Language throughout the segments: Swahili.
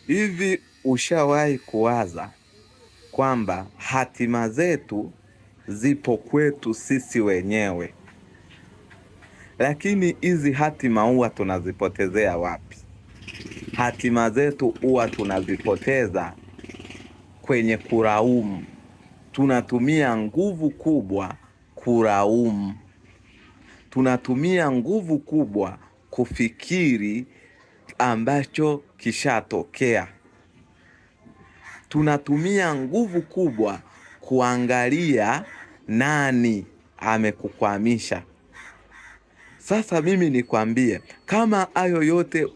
Hivi ushawahi kuwaza kwamba hatima zetu zipo kwetu sisi wenyewe, lakini hizi hatima huwa tunazipotezea wapi? Hatima zetu huwa tunazipoteza kwenye kulaumu. Tunatumia nguvu kubwa kulaumu, tunatumia nguvu kubwa kufikiri ambacho kishatokea, tunatumia nguvu kubwa kuangalia nani amekukwamisha. Sasa mimi nikwambie, kama hayo yote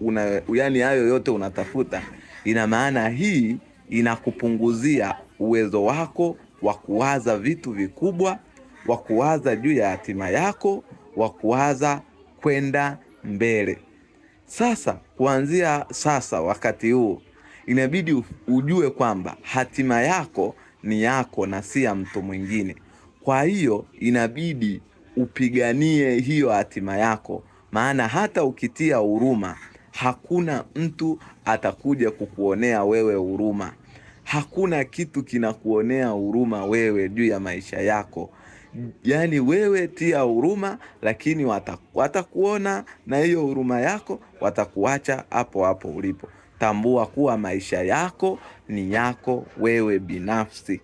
hayo yote unatafuta, ina maana hii inakupunguzia uwezo wako wa kuwaza vitu vikubwa, wa kuwaza juu ya hatima yako, wa kuwaza kwenda mbele. Sasa kuanzia sasa, wakati huu inabidi ujue kwamba hatima yako ni yako na si ya mtu mwingine. Kwa hiyo inabidi upiganie hiyo hatima yako, maana hata ukitia huruma hakuna mtu atakuja kukuonea wewe huruma. Hakuna kitu kinakuonea huruma wewe juu ya maisha yako. Yaani wewe tia huruma, lakini watakuona na hiyo huruma yako, watakuacha hapo hapo ulipo. Tambua kuwa maisha yako ni yako wewe binafsi.